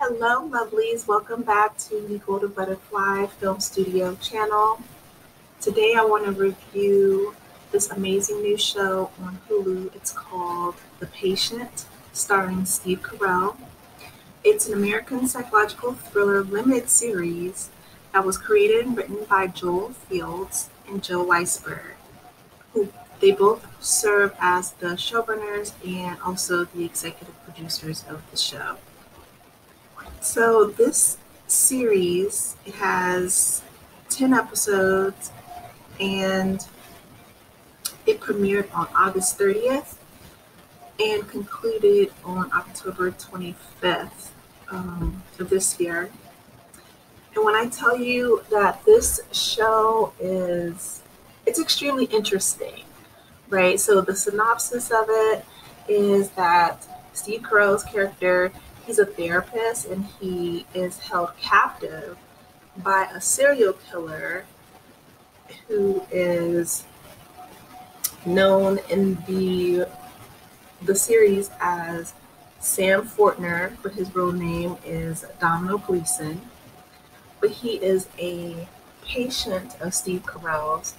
Hello, lovelies. Welcome back to the Golden Butterfly Film Studio channel. Today I want to review this amazing new show on Hulu. It's called The Patient, starring Steve Carrell. It's an American psychological thriller limited series that was created and written by Joel Fields and Joe Weisberg, who they both serve as the showrunners and also the executive producers of the show. So this series has 10 episodes and it premiered on August 30th and concluded on October 25th of this year. And when I tell you that this show it's extremely interesting, right? So the synopsis of it is that Steve Carell's character, he's a therapist and he is held captive by a serial killer who is known in the series as Sam Fortner, but his real name is Domino Gleason. But he is a patient of Steve Carell's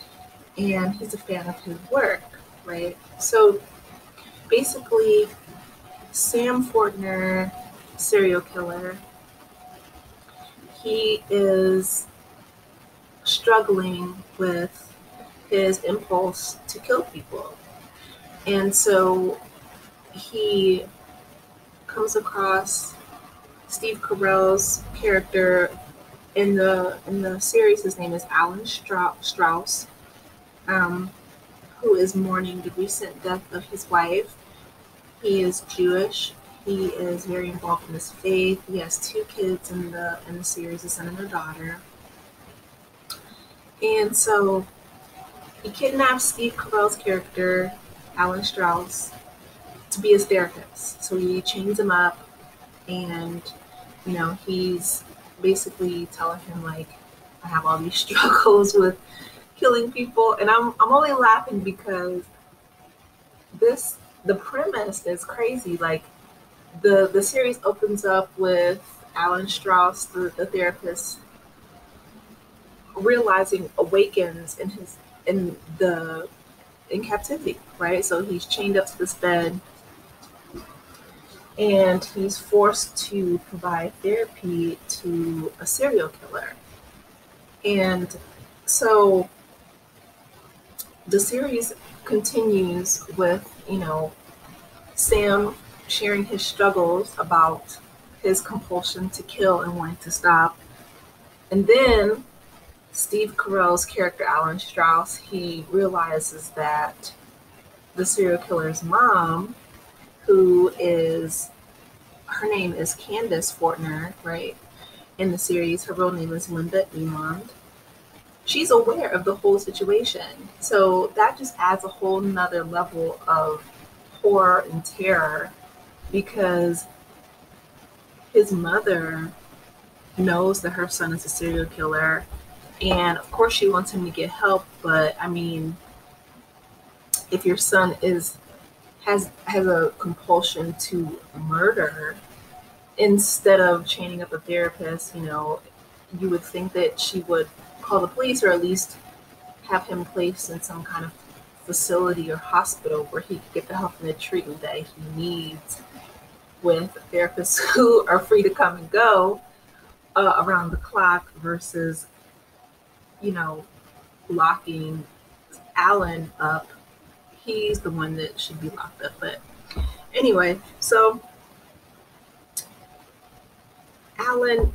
and he's a fan of his work, right? So basically, Sam Fortner, serial killer, he is struggling with his impulse to kill people. And so he comes across Steve Carell's character in the series. His name is Alan Strauss, who is mourning the recent death of his wife. He is Jewish. He is very involved in his faith. He has two kids in the series, a son and a daughter. And so he kidnaps Steve Carell's character, Alan Strauss, to be his therapist. So he chains him up, and he's basically telling him like, I have all these struggles with killing people, and I'm only laughing because the premise is crazy. Like the series opens up with Alan Strauss, the therapist, awakens in captivity, right? So he's chained up to this bed and he's forced to provide therapy to a serial killer. And so the series continues with, Sam sharing his struggles about his compulsion to kill and wanting to stop. And then Steve Carell's character, Alan Strauss, he realizes that the serial killer's mom, her name is Candace Fortner, right? In the series, her real name is Linda Emond. She's aware of the whole situation. So that just adds a whole nother level of horror and terror, because his mother knows that her son is a serial killer, and of course she wants him to get help. But I mean, if your son has a compulsion to murder, instead of chaining up a therapist, you would think that she would call the police, or at least have him placed in some kind of facility or hospital where he could get the help and the treatment that he needs, with therapists who are free to come and go around the clock, versus locking Alan up. He's the one that should be locked up. But anyway, so Alan,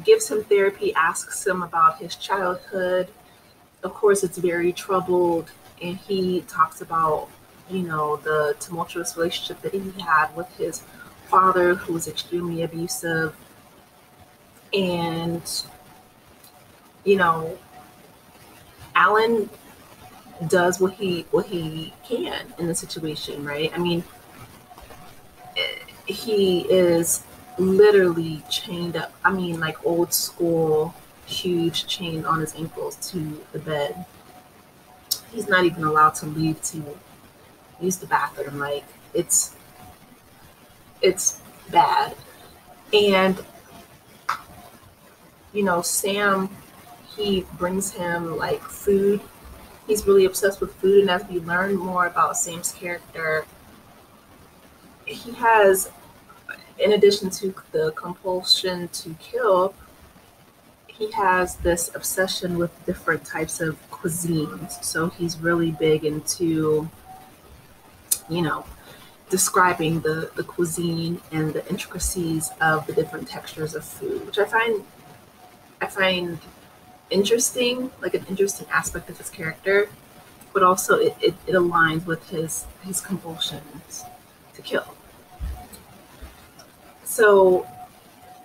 gives him therapy, asks him about his childhood. Of course, it's very troubled, and he talks about, the tumultuous relationship that he had with his father, who was extremely abusive. And, Alan does what he can in the situation, right? I mean, he is literally chained up. I mean, like old school, huge chain on his ankles to the bed. He's not even allowed to leave to use the bathroom. Like it's bad. And, Sam, he brings him like food. He's really obsessed with food. And as we learn more about Sam's character, he has, in addition to the compulsion to kill, he has this obsession with different types of cuisines. So he's really big into, you know, describing the cuisine and the intricacies of the different textures of food, which I find interesting, like an interesting aspect of his character, but also it aligns with his compulsions to kill. So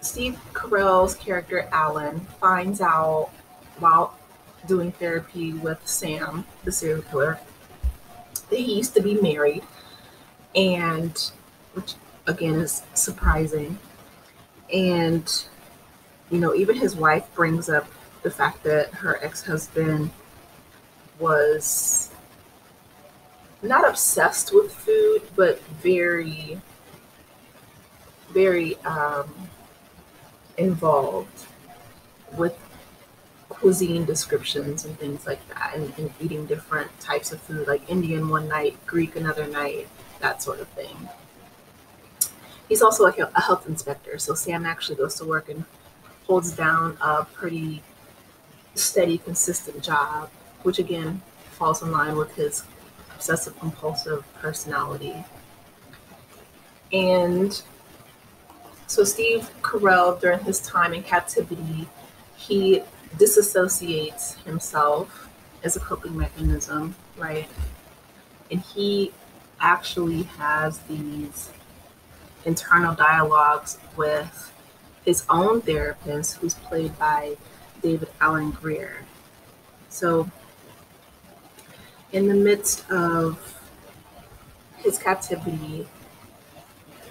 Steve Carell's character Alan finds out while doing therapy with Sam, the serial killer, that he used to be married, and which again is surprising. And even his wife brings up the fact that her ex-husband was not obsessed with food, but very, very involved with cuisine descriptions and things like that, and eating different types of food, like Indian one night, Greek another night, that sort of thing. He's also a health inspector, so Sam actually goes to work and holds down a pretty steady, consistent job, which again falls in line with his obsessive compulsive personality. And so Steve Carell, during his time in captivity, he disassociates himself as a coping mechanism, right? And he actually has these internal dialogues with his own therapist, who's played by David Alan Grier. So in the midst of his captivity,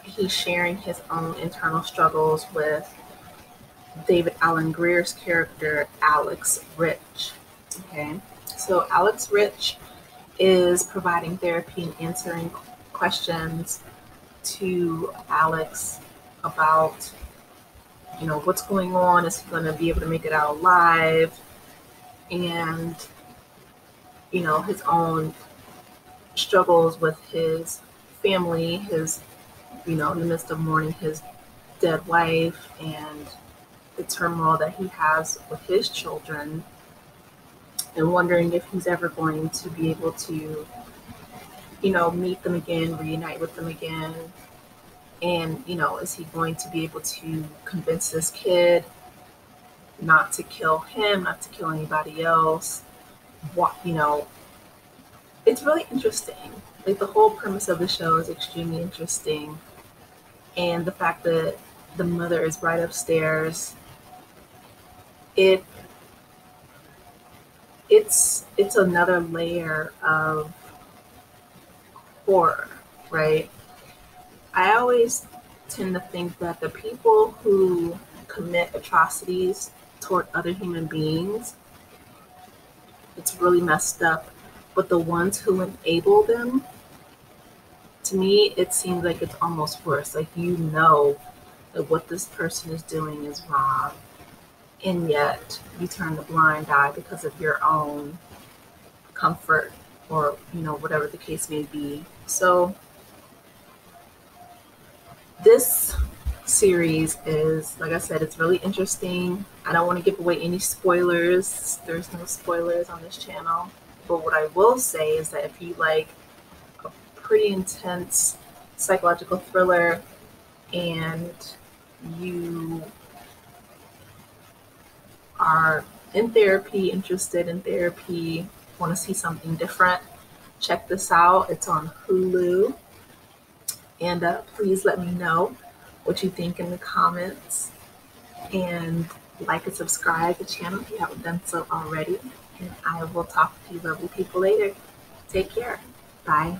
he's sharing his own internal struggles with David Alan Grier's character, Alex Rich. Okay, so Alex Rich is providing therapy and answering questions to Alex about, what's going on? Is he going to be able to make it out alive? And, his own struggles with his family, in the midst of mourning his dead wife, and the turmoil that he has with his children, and wondering if he's ever going to be able to, meet them again, reunite with them again. And, is he going to be able to convince this kid not to kill him, not to kill anybody else? What, it's really interesting. Like, the whole premise of the show is extremely interesting. And the fact that the mother is right upstairs, it's another layer of horror, right? I always tend to think that the people who commit atrocities toward other human beings, it's really messed up. But the ones who enable them, to me, it seems like it's almost worse. Like, that what this person is doing is wrong, and yet you turn the blind eye because of your own comfort, or whatever the case may be. So this series is, like I said, it's really interesting. I don't want to give away any spoilers. There's no spoilers on this channel. But what I will say is that if you like a pretty intense psychological thriller, and you are interested in therapy, want to see something different, check this out. It's on Hulu. And please let me know what you think in the comments. And like and subscribe to the channel if you haven't done so already. And I will talk to you lovely people later. Take care. Bye.